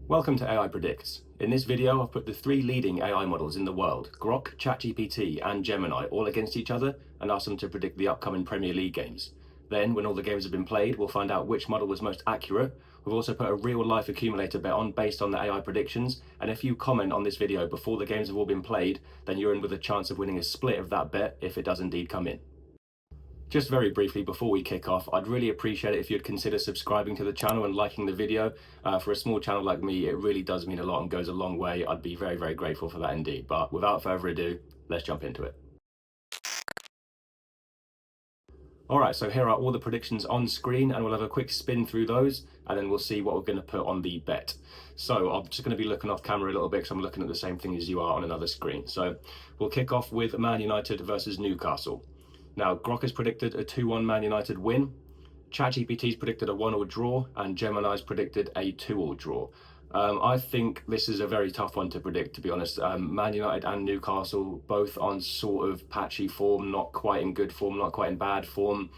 Welcome to AI Predicts. In this video, I've put the three leading AI models in the world, Grok, ChatGPT, and Gemini, all against each other and asked them to predict the upcoming Premier League games. Then, when all the games have been played, we'll find out which model was most accurate. We've also put a real-life accumulator bet on based on the AI predictions, and if you comment on this video before the games have all been played, then you're in with a chance of winning a split of that bet if it does indeed come in. Just very briefly before we kick off, I'd really appreciate it if you'd consider subscribing to the channel and liking the video. For a small channel like me, it really does mean a lot and goes a long way. I'd be very, very grateful for that indeed. But without further ado, let's jump into it. All right, so here are all the predictions on screen, and we'll have a quick spin through those, and then we'll see what we're going to put on the bet. So I'm just going to be looking off camera a little bit because I'm looking at the same thing as you are on another screen. So we'll kick off with Man United versus Newcastle. Now, Grok has predicted a 2-1 Man United win. ChatGPT's predicted a 1-1 draw, and Gemini's predicted a 2-2 draw. I think this is a very tough one to predict, to be honest. Man United and Newcastle both on sort of patchy form, not quite in good form, not quite in bad form.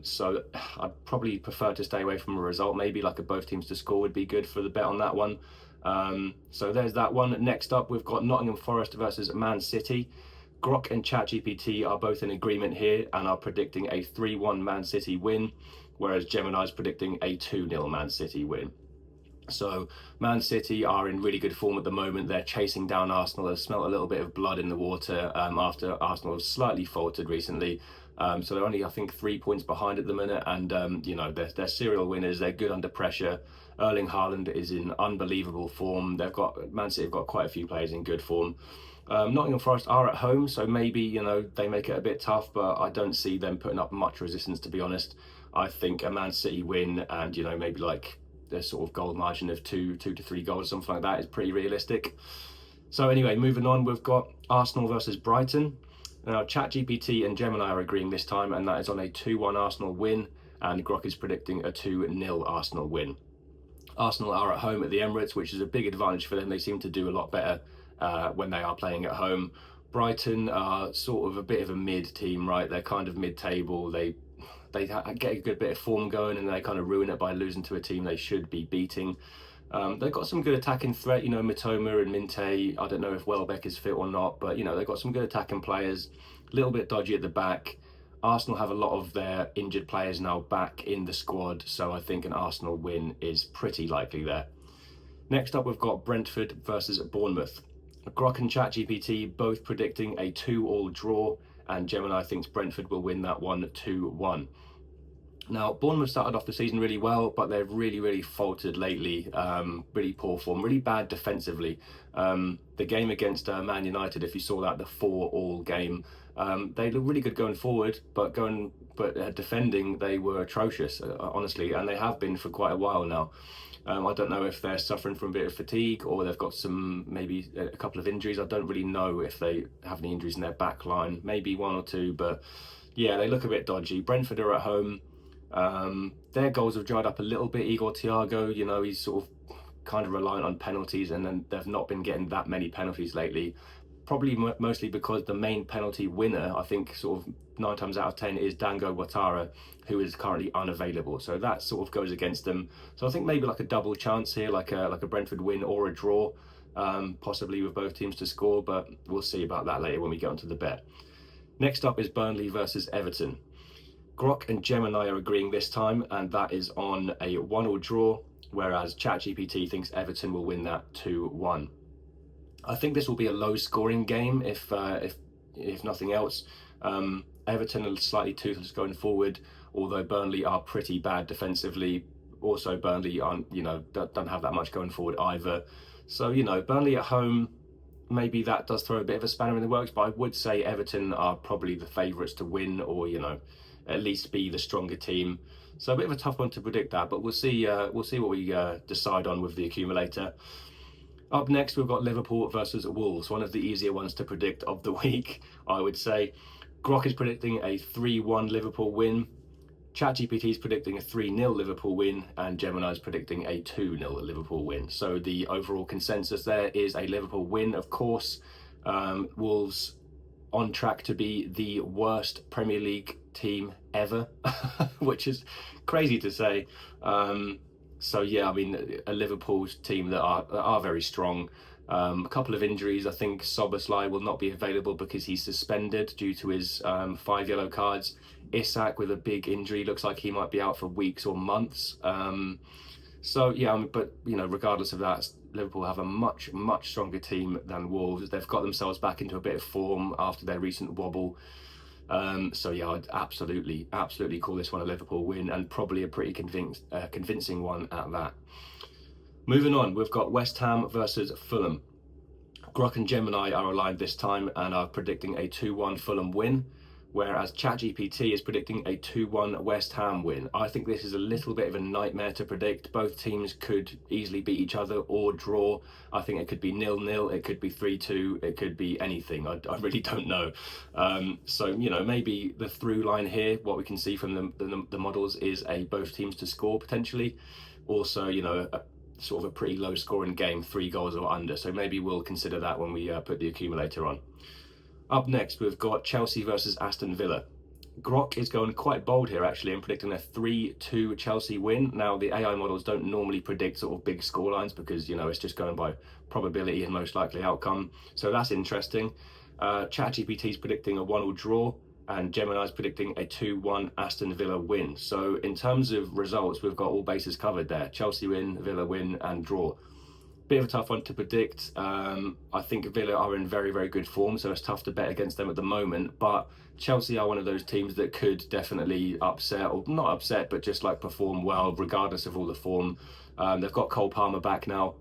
So I'd probably prefer to stay away from a result. Maybe like a both teams to score would be good for the bet on that one. So there's that one. Next up, we've got Nottingham Forest versus Man City. Grok and ChatGPT are both in agreement here and are predicting a 3-1 Man City win, whereas Gemini is predicting a 2-0 Man City win. So Man City are in really good form at the moment. They're chasing down Arsenal. They've smelt a little bit of blood in the water after Arsenal have slightly faltered recently. So they're only, I think, 3 points behind at the minute. And, you know, they're serial winners. They're good under pressure. Erling Haaland is in unbelievable form. Man City have got quite a few players in good form. Nottingham Forest are at home, so maybe, you know, they make it a bit tough, but I don't see them putting up much resistance, to be honest. I think a Man City win and, you know, maybe like the sort of goal margin of two to 3 goals, something like that is pretty realistic. So anyway, moving on, we've got Arsenal versus Brighton. Now, ChatGPT and Gemini are agreeing this time, and that is on a 2-1 Arsenal win, and Grok is predicting a 2-0 Arsenal win. Arsenal are at home at the Emirates, which is a big advantage for them. They seem to do a lot better when they are playing at home. Brighton are sort of a bit of a mid team, right? They're kind of mid-table. They get a good bit of form going, and they kind of ruin it by losing to a team they should be beating. They've got some good attacking threat, you know, Mitoma and Minte. I don't know if Welbeck is fit or not, but, you know, they've got some good attacking players. A little bit dodgy at the back. Arsenal have a lot of their injured players now back in the squad, so I think an Arsenal win is pretty likely there. Next up, we've got Brentford versus Bournemouth. Grok and ChatGPT both predicting a 2-2 draw, and Gemini thinks Brentford will win that one 2-1. Now, Bournemouth started off the season really well, but they've really faltered lately. Really poor form, really bad defensively. The game against Man United, if you saw that, the 4-4 game, they look really good going forward, but defending, they were atrocious, honestly, and they have been for quite a while now. I don't know if they're suffering from a bit of fatigue or they've got maybe a couple of injuries. I don't really know if they have any injuries in their back line, maybe 1 or 2, but yeah, they look a bit dodgy. Brentford are at home. Their goals have dried up a little bit. Igor Thiago, you know, he's sort of kind of reliant on penalties, and then they've not been getting that many penalties lately. Probably mostly because the main penalty winner, I think sort of 9 times out of 10, is Dango Ouattara, who is currently unavailable. So that sort of goes against them. So I think maybe like a double chance here, like a Brentford win or a draw, possibly with both teams to score, but we'll see about that later when we get onto the bet. Next up is Burnley versus Everton. Grok and Gemini are agreeing this time, and that is on a 1-1 draw, whereas ChatGPT thinks Everton will win that 2-1. I think this will be a low-scoring game, if nothing else. Everton are slightly toothless going forward, although Burnley are pretty bad defensively. Also, Burnley aren't, you know, don't have that much going forward either. So, you know, Burnley at home, maybe that does throw a bit of a spanner in the works, but I would say Everton are probably the favourites to win, or, you know, at least be the stronger team. So a bit of a tough one to predict that, but we'll see what we decide on with the accumulator. Up next, we've got Liverpool versus Wolves, one of the easier ones to predict of the week, I would say. Grok is predicting a 3-1 Liverpool win. ChatGPT is predicting a 3-0 Liverpool win, and Gemini is predicting a 2-0 Liverpool win. So the overall consensus there is a Liverpool win, of course. Wolves on track to be the worst Premier League team ever, which is crazy to say. So yeah, I mean, a Liverpool's team that are very strong. A couple of injuries. I think Soboslai will not be available because he's suspended due to his 5 yellow cards. Isak with a big injury looks like he might be out for weeks or months. So yeah, but regardless of that, Liverpool have a much stronger team than Wolves. They've got themselves back into a bit of form after their recent wobble. So yeah, I'd absolutely call this one a Liverpool win, and probably a pretty convincing one at that. Moving on, we've got West Ham versus Fulham. Grok and Gemini are aligned this time and are predicting a 2-1 Fulham win, whereas ChatGPT is predicting a 2-1 West Ham win. I think this is a little bit of a nightmare to predict. Both teams could easily beat each other or draw. I think it could be 0-0, it could be 3-2, it could be anything. I really don't know. So, maybe the through line here, what we can see from the models is both teams to score potentially. Also, sort of a pretty low scoring game, 3 goals or under. So maybe we'll consider that when we put the accumulator on. Up next, we've got Chelsea versus Aston Villa. Grok is going quite bold here actually and predicting a 3-2 Chelsea win. Now, the AI models don't normally predict sort of big score lines because, it's just going by probability and most likely outcome. So that's interesting. ChatGPT is predicting a 1-1 draw, and Gemini's predicting a 2-1 Aston Villa win. So in terms of results, we've got all bases covered there. Chelsea win, Villa win, and draw. Bit of a tough one to predict. I think Villa are in very good form, so it's tough to bet against them at the moment. But Chelsea are one of those teams that could definitely upset, or not upset, but just like perform well, regardless of all the form. They've got Cole Palmer back now.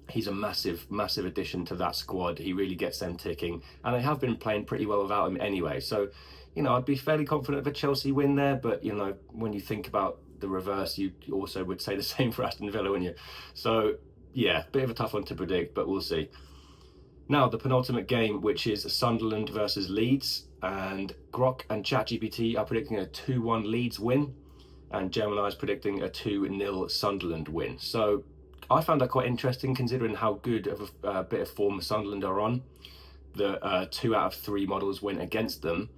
He's a massive addition to that squad. He really gets them ticking, and they have been playing pretty well without him anyway. So, I'd be fairly confident of a Chelsea win there. But when you think about the reverse, you also would say the same for Aston Villa, wouldn't you? So yeah, bit of a tough one to predict, but we'll see. Now, the penultimate game, which is Sunderland versus Leeds, and Grok and ChatGPT are predicting a 2-1 Leeds win, and Gemini is predicting a 2-0 Sunderland win. So I found that quite interesting considering how good of a bit of form Sunderland are on. The 2 out of 3 models went against them.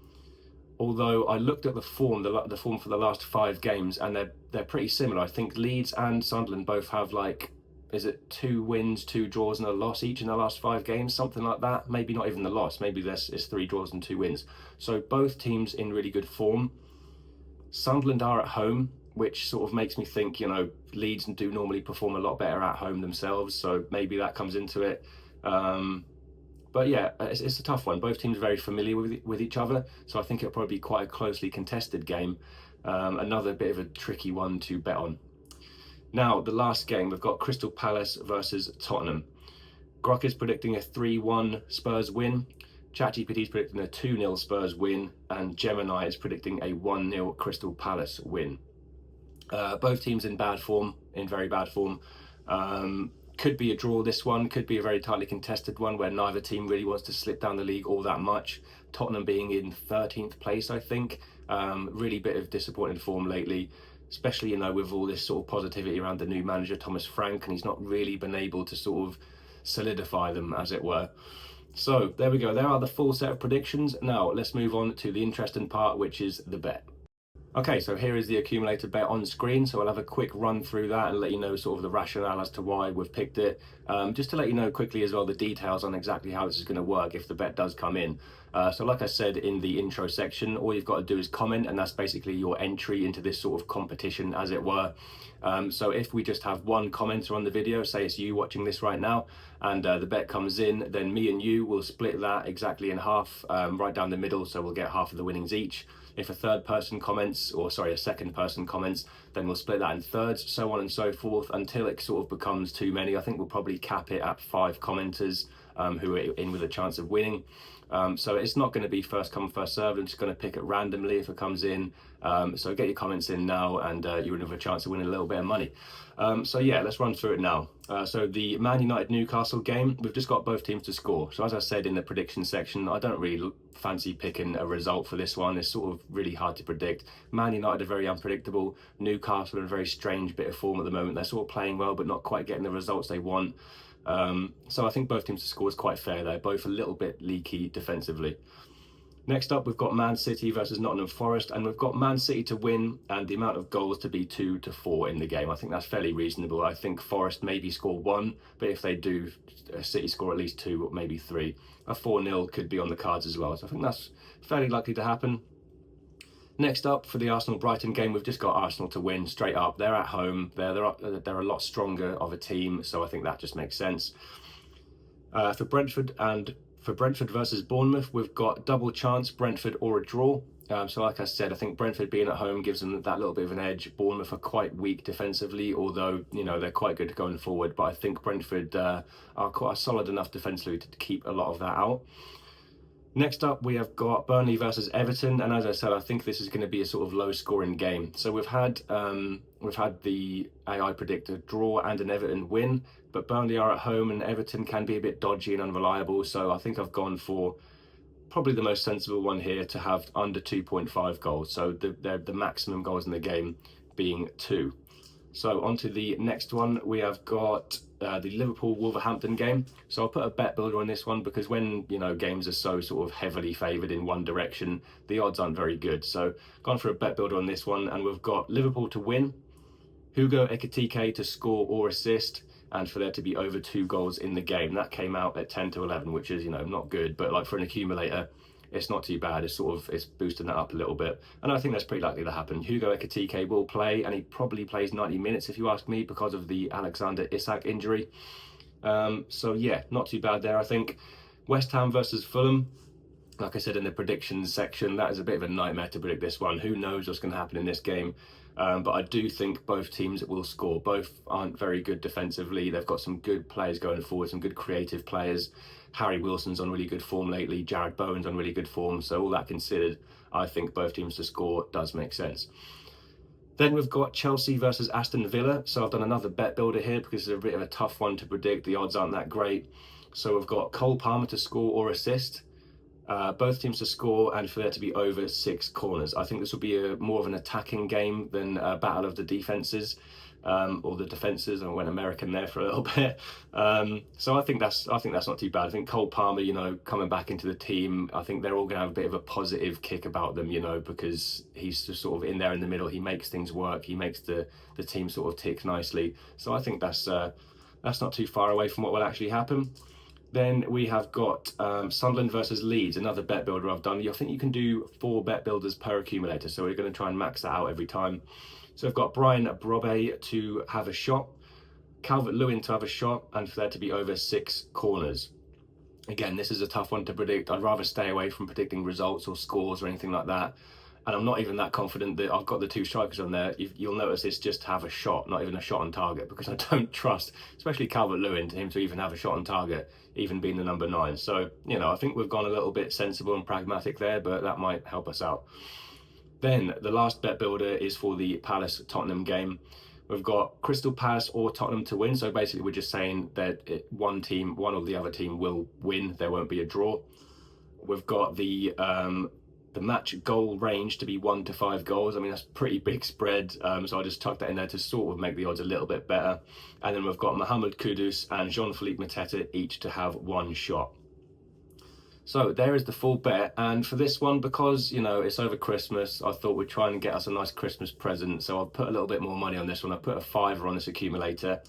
Although I looked at the form for the last 5 games, and they're pretty similar. I think Leeds and Sunderland both have is it 2 wins, 2 draws, and a loss each in the last 5 games, something like that. Maybe not even the loss. Maybe it's 3 draws and 2 wins. So both teams in really good form. Sunderland are at home, which sort of makes me think, Leeds do normally perform a lot better at home themselves, so maybe that comes into it. But yeah, it's a tough one. Both teams are very familiar with each other, so I think it'll probably be quite a closely contested game. Another bit of a tricky one to bet on. Now, the last game, we've got Crystal Palace versus Tottenham. Grok is predicting a 3-1 Spurs win. ChatGPT is predicting a 2-0 Spurs win, and Gemini is predicting a 1-0 Crystal Palace win. Both teams in very bad form. Could be a draw, this one. Could be a very tightly contested one where neither team really wants to slip down the league all that much. Tottenham being in 13th place, I think. Really bit of disappointing form lately, especially, with all this sort of positivity around the new manager, Thomas Frank, and he's not really been able to sort of solidify them, as it were. So there we go. There are the full set of predictions. Now let's move on to the interesting part, which is the bet. Okay, so here is the accumulator bet on screen. So I'll have a quick run through that and let you know sort of the rationale as to why we've picked it. Just to let you know quickly as well the details on exactly how this is going to work if the bet does come in. So like I said in the intro section, all you've got to do is comment, and that's basically your entry into this sort of competition, as it were. So if we just have one commenter on the video, say it's you watching this right now, and the bet comes in, then me and you will split that exactly in half, right down the middle, so we'll get half of the winnings each. If a second person comments, then we'll split that in thirds, so on and so forth, until it sort of becomes too many. I think we'll probably cap it at 5 commenters who are in with a chance of winning. So it's not going to be first come, first served. I'm just going to pick it randomly if it comes in. So get your comments in now, and you're in with a chance of winning a little bit of money. So yeah, let's run through it now. So the Man United Newcastle game, we've just got both teams to score. So as I said in the prediction section, I don't really fancy picking a result for this one. It's sort of really hard to predict. Man United are very unpredictable. Newcastle are in a very strange bit of form at the moment. They're sort of playing well, but not quite getting the results they want. So I think both teams to score is quite fair. They're both a little bit leaky defensively. Next up, we've got Man City versus Nottingham Forest, and we've got Man City to win and the amount of goals to be 2 to 4 in the game. I think that's fairly reasonable. I think Forest maybe score 1, but if they do, City score at least 2 or maybe 3. A 4-0 could be on the cards as well. So I think that's fairly likely to happen. Next up, for the Arsenal-Brighton game, we've just got Arsenal to win straight up. They're at home. They're a lot stronger of a team, so I think that just makes sense. For Brentford versus Bournemouth, we've got double chance, Brentford or a draw. So like I said, I think Brentford being at home gives them that little bit of an edge. Bournemouth are quite weak defensively, although, you know, they're quite good going forward. But I think Brentford are quite solid enough defensively to keep a lot of that out. Next up, we have got Burnley versus Everton, and as I said, I think this is going to be a sort of low-scoring game. So we've had the AI predict a draw and an Everton win, but Burnley are at home, and Everton can be a bit dodgy and unreliable. So I think I've gone for probably the most sensible one here to have under 2.5 goals. So the maximum goals in the game being 2. So on to the next one, we have got the Liverpool-Wolverhampton game. So I'll put a bet builder on this one because when, you know, games are so sort of heavily favoured in one direction, the odds aren't very good. So gone for a bet builder on this one, and we've got Liverpool to win, Hugo Ekitike to score or assist, and for there to be over 2 goals in the game. That came out at 10 to 11, which is, you know, not good, but like for an accumulator, it's not too bad. It's boosting that up a little bit. And I think that's pretty likely to happen. Hugo Ekitike will play, and he probably plays 90 minutes if you ask me, because of the Alexander Isak injury. So yeah, not too bad there, I think. West Ham versus Fulham. Like I said in the predictions section, that is a bit of a nightmare to predict this one. Who knows what's going to happen in this game? But I do think both teams will score. Both aren't very good defensively. They've got some good players going forward, some good creative players. Harry Wilson's on really good form lately. Jared Bowen's on really good form. So all that considered, I think both teams to score does make sense. Then we've got Chelsea versus Aston Villa. So I've done another bet builder here because it's a bit of a tough one to predict. The odds aren't that great. So we've got Cole Palmer to score or assist. Both teams to score and for there to be over 6 corners. I think this will be more of an attacking game than a battle of the defenses, or the defenses. I went American there for a little bit. So I think that's not too bad. I think Cole Palmer, you know, coming back into the team, I think they're all going to have a bit of a positive kick about them, you know, because he's just sort of in there in the middle. He makes things work. He makes the team sort of tick nicely. So I think that's not too far away from what will actually happen. Then we have got Sunderland versus Leeds, another bet builder I've done. I think you can do 4 bet builders per accumulator, so we're going to try and max that out every time. So I've got Brian Brobbey to have a shot, Calvert-Lewin to have a shot, and for there to be over 6 corners. Again, this is a tough one to predict. I'd rather stay away from predicting results or scores or anything like that. And I'm not even that confident that I've got the 2 strikers on there. You'll notice it's just have a shot, not even a shot on target, because I don't trust, especially Calvert-Lewin, to him to even have a shot on target, even being the number 9. So, you know, I think we've gone a little bit sensible and pragmatic there, but that might help us out. Then the last bet builder is for the Palace-Tottenham game. We've got Crystal Palace or Tottenham to win. So basically we're just saying that one or the other team will win. There won't be a draw. We've got the match goal range to be 1 to 5 goals. I mean, that's pretty big spread. So I just tucked that in there to sort of make the odds a little bit better. And then we've got Mohamed Kudus and Jean-Philippe Mateta each to have 1 shot. So there is the full bet. And for this one, because, you know, it's over Christmas, I thought we'd try and get us a nice Christmas present. So I've put a little bit more money on this one. I put a £5 on this accumulator,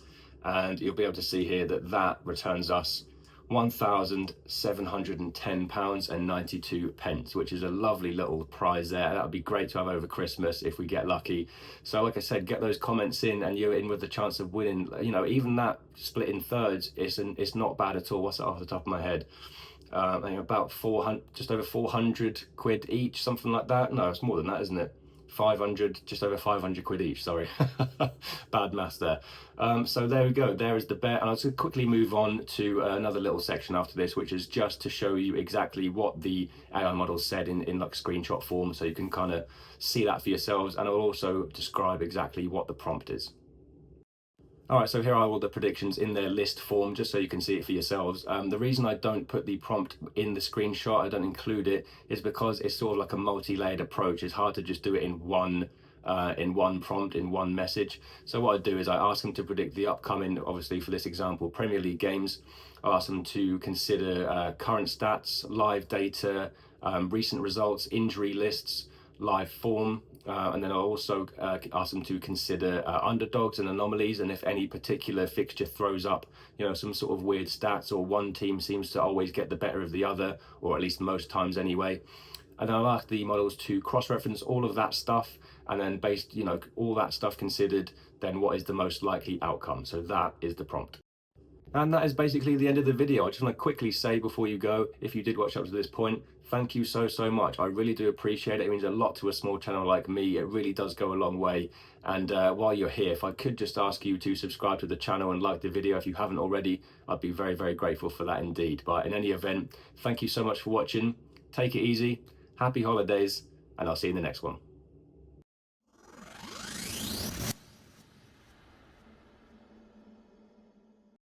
and you'll be able to see here that returns us £1,710.92, which is a lovely little prize there. That would be great to have over Christmas if we get lucky. So like I said, get those comments in and you're in with the chance of winning. You know, even that split in thirds, it's not bad at all. What's that off the top of my head? I think about 400, just over 400 quid each, something like that. No, it's more than that, isn't it? 500, just over 500 quid each, sorry. Bad maths there. So there we go, there is the bet. And I'll just quickly move on to another little section after this, which is just to show you exactly what the AI model said in like screenshot form, so you can kind of see that for yourselves. And I'll also describe exactly what the prompt is. All right, so here are all the predictions in their list form, just so you can see it for yourselves. The reason I don't put the prompt in the screenshot, I don't include it, is because it's sort of like a multi-layered approach. It's hard to just do it in one in one prompt, in one message. So what I do is I ask them to predict the upcoming, obviously for this example, Premier League games. I ask them to consider current stats, live data, recent results, injury lists, live form, and then I also ask them to consider underdogs and anomalies, and if any particular fixture throws up, some sort of weird stats, or one team seems to always get the better of the other, or at least most times anyway. And then I'll ask the models to cross-reference all of that stuff, and then based, all that stuff considered, then what is the most likely outcome? So that is the prompt. And that is basically the end of the video. I just want to quickly say before you go, if you did watch up to this point, thank you so much. I really do appreciate it. It means a lot to a small channel like me. It really does go a long way. And while you're here, if I could just ask you to subscribe to the channel and like the video if you haven't already, I'd be very grateful for that indeed. But in any event, thank you so much for watching. Take it easy, happy holidays, and I'll see you in the next one.